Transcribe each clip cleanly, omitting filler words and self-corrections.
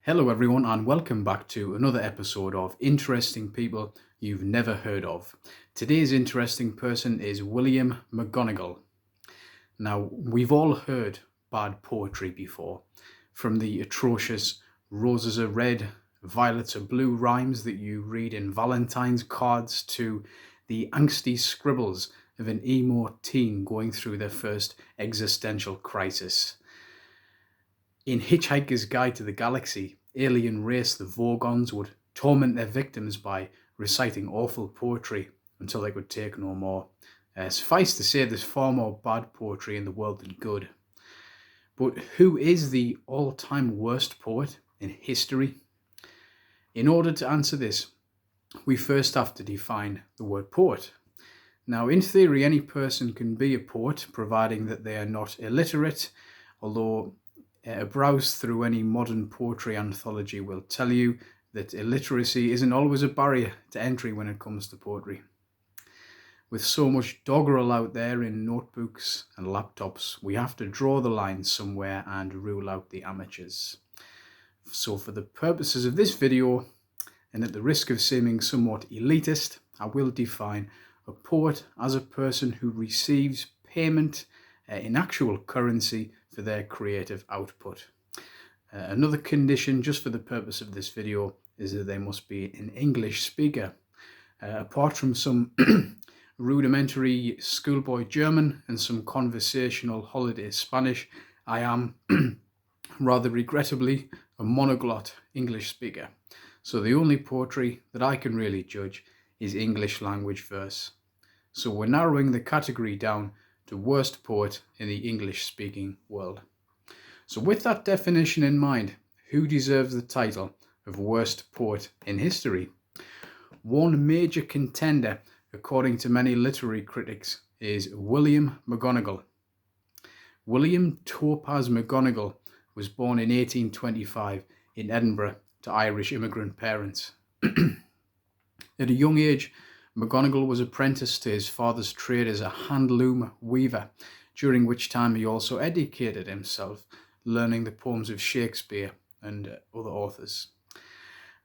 Hello, everyone, and welcome back to another episode of Interesting People You've Never Heard of. Today's interesting person is William McGonagall. Now, we've all heard bad poetry before, from the atrocious roses are red, violets are blue rhymes that you read in Valentine's cards to the angsty scribbles of an emo teen going through their first existential crisis. In Hitchhiker's Guide to the Galaxy, alien race the Vogons would torment their victims by reciting awful poetry until they could take no more. Suffice to say, there's far more bad poetry in the world than good. But who is the all-time worst poet in history? In order to answer this, we first have to define the word poet. Now, in theory, any person can be a poet, providing that they are not illiterate, although a browse through any modern poetry anthology will tell you that illiteracy isn't always a barrier to entry when it comes to poetry. With so much doggerel out there in notebooks and laptops, we have to draw the line somewhere and rule out the amateurs. So for the purposes of this video, and at the risk of seeming somewhat elitist, I will define a poet as a person who receives payment in actual currency for their creative output. Another condition, just for the purpose of this video, is that they must be an English speaker. Apart from some rudimentary schoolboy German and some conversational holiday Spanish, I am, rather regrettably, a monoglot English speaker. So the only poetry that I can really judge is English language verse. So we're narrowing the category down to worst poet in the English-speaking world. So with that definition in mind, who deserves the title of worst poet in history? One major contender, according to many literary critics, is William McGonagall. William Topaz McGonagall was born in 1825 in Edinburgh to Irish immigrant parents. At a young age, McGonagall was apprenticed to his father's trade as a handloom weaver, during which time he also educated himself, learning the poems of Shakespeare and other authors.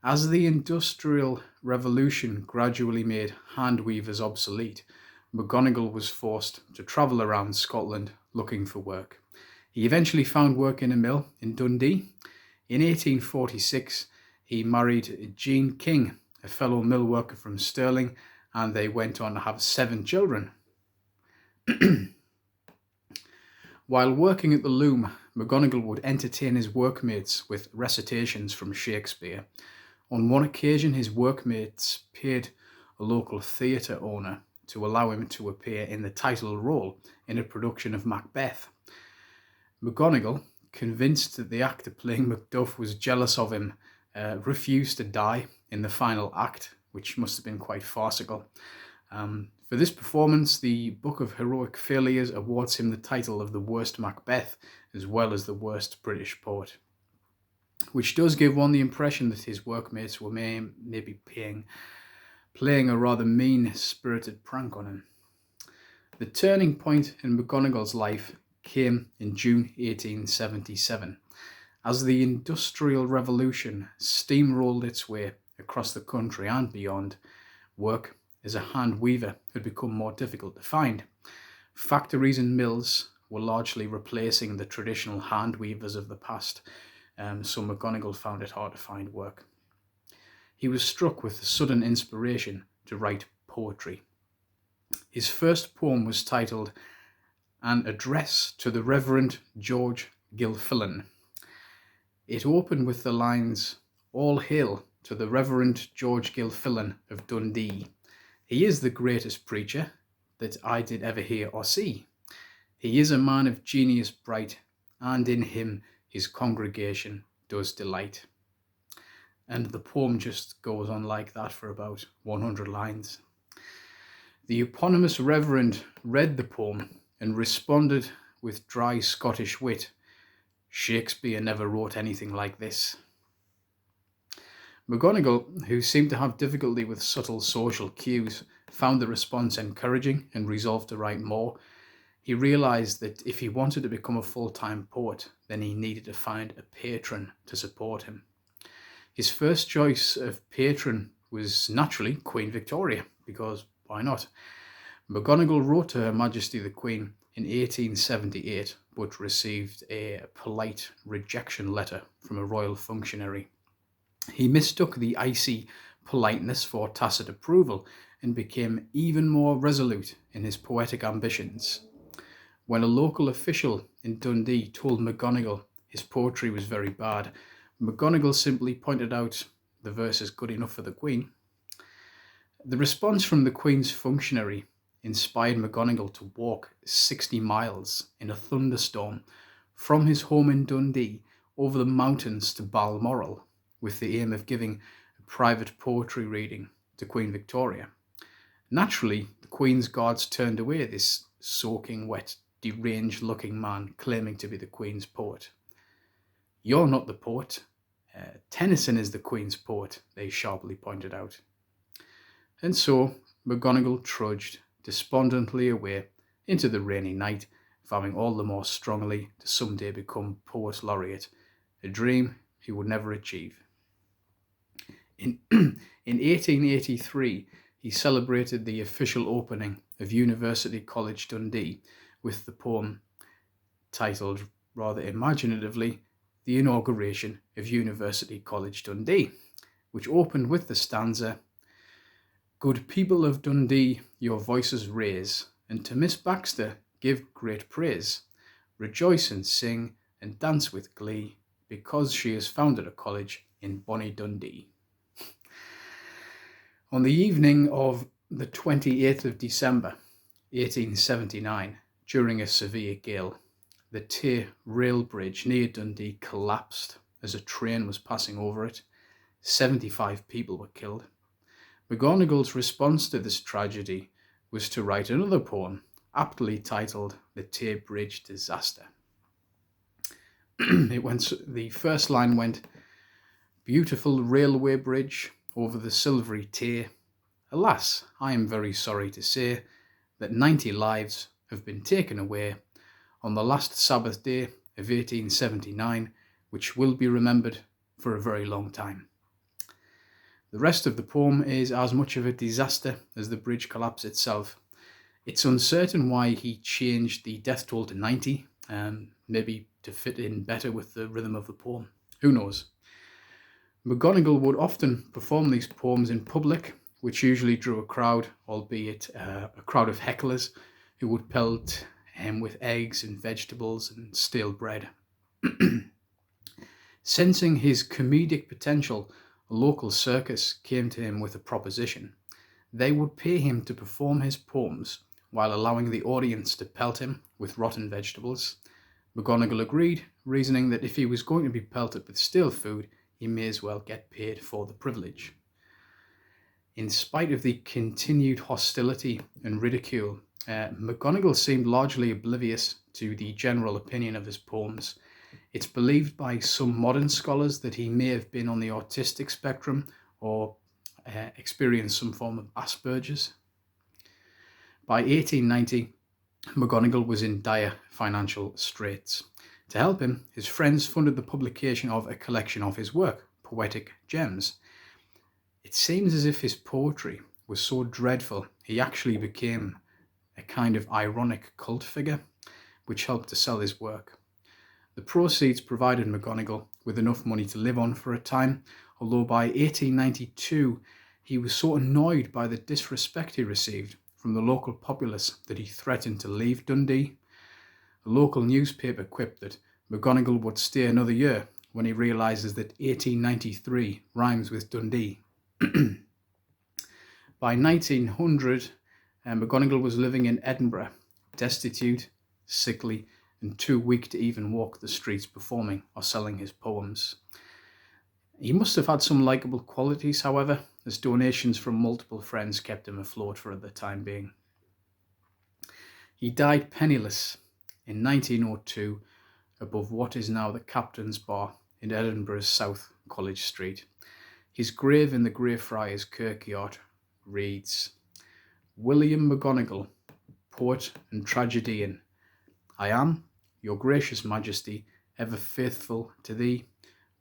As the Industrial Revolution gradually made hand weavers obsolete, McGonagall was forced to travel around Scotland looking for work. He eventually found work in a mill in Dundee. In 1846, he married Jean King, a fellow mill worker from Stirling, and they went on to have 7 children. While working at the loom, McGonagall would entertain his workmates with recitations from Shakespeare. On one occasion, his workmates paid a local theatre owner to allow him to appear in the title role in a production of Macbeth. McGonagall, convinced that the actor playing Macduff was jealous of him, refused to die in the final act, which must have been quite farcical. For this performance, the Book of Heroic Failures awards him the title of the worst Macbeth, as well as the worst British poet, which does give one the impression that his workmates were maybe playing a rather mean-spirited prank on him. The turning point in McGonagall's life came in June 1877, as the Industrial Revolution steamrolled its way across the country and beyond. Work as a hand weaver had become more difficult to find. Factories and mills were largely replacing the traditional hand weavers of the past, so McGonagall found it hard to find work. He was struck with the sudden inspiration to write poetry. His first poem was titled An Address to the Reverend George Gilfillan. It opened with the lines, "All hail to the Reverend George Gilfillan of Dundee. He is the greatest preacher that I did ever hear or see. He is a man of genius bright, and in him his congregation does delight." And the poem just goes on like that for about 100 lines. The eponymous reverend read the poem and responded with dry Scottish wit, "Shakespeare never wrote anything like this." McGonagall, who seemed to have difficulty with subtle social cues, found the response encouraging and resolved to write more. He realised that if he wanted to become a full-time poet, then he needed to find a patron to support him. His first choice of patron was naturally Queen Victoria, because why not? McGonagall wrote to Her Majesty the Queen in 1878, but received a polite rejection letter from a royal functionary. He mistook the icy politeness for tacit approval and became even more resolute in his poetic ambitions. When a local official in Dundee told McGonagall his poetry was very bad, McGonagall simply pointed out the verse is good enough for the Queen. The response from the Queen's functionary inspired McGonagall to walk 60 miles in a thunderstorm from his home in Dundee over the mountains to Balmoral, with the aim of giving a private poetry reading to Queen Victoria. Naturally, the Queen's guards turned away this soaking wet, deranged-looking man claiming to be the Queen's poet. "You're not the poet. Tennyson is the Queen's poet," they sharply pointed out. And so McGonagall trudged despondently away into the rainy night, vowing all the more strongly to someday become Poet Laureate, a dream he would never achieve. In 1883, he celebrated the official opening of University College Dundee with the poem titled, rather imaginatively, "The Inauguration of University College Dundee," which opened with the stanza, "Good people of Dundee, your voices raise, and to Miss Baxter give great praise. Rejoice and sing and dance with glee, because she has founded a college in bonny Dundee." On the evening of the 28th of December, 1879, during a severe gale, the Tay rail bridge near Dundee collapsed as a train was passing over it. 75 people were killed. McGonagall's response to this tragedy was to write another poem, aptly titled "The Tay Bridge Disaster." The first line went, "Beautiful railway bridge over the silvery Tay. Alas, I am very sorry to say that 90 lives have been taken away on the last Sabbath day of 1879, which will be remembered for a very long time." The rest of the poem is as much of a disaster as the bridge collapse itself. It's uncertain why he changed the death toll to 90, maybe to fit in better with the rhythm of the poem. Who knows? McGonagall would often perform these poems in public, which usually drew a crowd, albeit a crowd of hecklers who would pelt him with eggs and vegetables and stale bread. Sensing his comedic potential, a local circus came to him with a proposition. They would pay him to perform his poems while allowing the audience to pelt him with rotten vegetables. McGonagall agreed, reasoning that if he was going to be pelted with stale food, he may as well get paid for the privilege. In spite of the continued hostility and ridicule, McGonagall seemed largely oblivious to the general opinion of his poems. It's believed by some modern scholars that he may have been on the autistic spectrum or experienced some form of Asperger's. By 1890, McGonagall was in dire financial straits. To help him, his friends funded the publication of a collection of his work, Poetic Gems. It seems as if his poetry was so dreadful, he actually became a kind of ironic cult figure, which helped to sell his work. The proceeds provided McGonagall with enough money to live on for a time, although by 1892 he was so annoyed by the disrespect he received from the local populace that he threatened to leave Dundee. A local newspaper quipped that McGonagall would stay another year when he realises that 1893 rhymes with Dundee. By 1900, McGonagall was living in Edinburgh, destitute, sickly, and too weak to even walk the streets performing or selling his poems. He must have had some likeable qualities, however, as donations from multiple friends kept him afloat for the time being. He died penniless in 1902 above what is now the Captain's Bar in Edinburgh's South College Street. His grave in the Greyfriars Kirkyard reads, "William McGonagall, poet and tragedian, I am, your gracious Majesty, ever faithful to thee,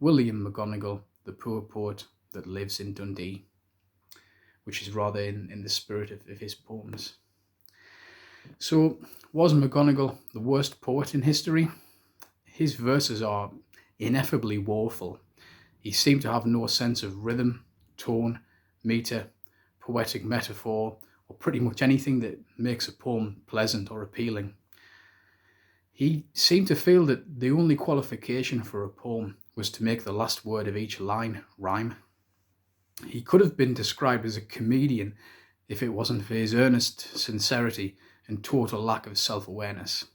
William McGonagall, the poor poet that lives in Dundee, which is rather in the spirit of his poems. So, was McGonagall the worst poet in history? His verses are ineffably woeful. He seemed to have no sense of rhythm, tone, metre, poetic metaphor, or pretty much anything that makes a poem pleasant or appealing. He seemed to feel that the only qualification for a poem was to make the last word of each line rhyme. He could have been described as a comedian if it wasn't for his earnest sincerity and total lack of self-awareness.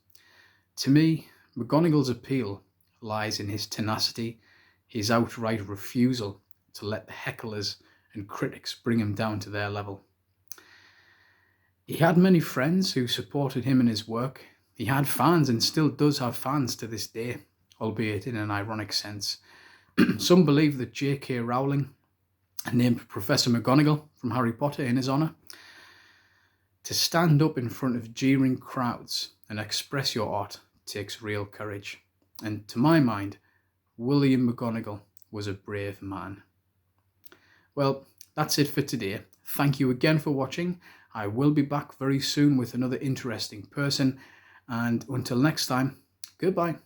To me, McGonagall's appeal lies in his tenacity, his outright refusal to let the hecklers and critics bring him down to their level. He had many friends who supported him in his work. He had fans and still does have fans to this day, albeit in an ironic sense. Some believe that J.K. Rowling named Professor McGonagall from Harry Potter in his honour. To stand up in front of jeering crowds and express your art takes real courage. And to my mind, William McGonagall was a brave man. Well, that's it for today. Thank you again for watching. I will be back very soon with another interesting person. And until next time, goodbye.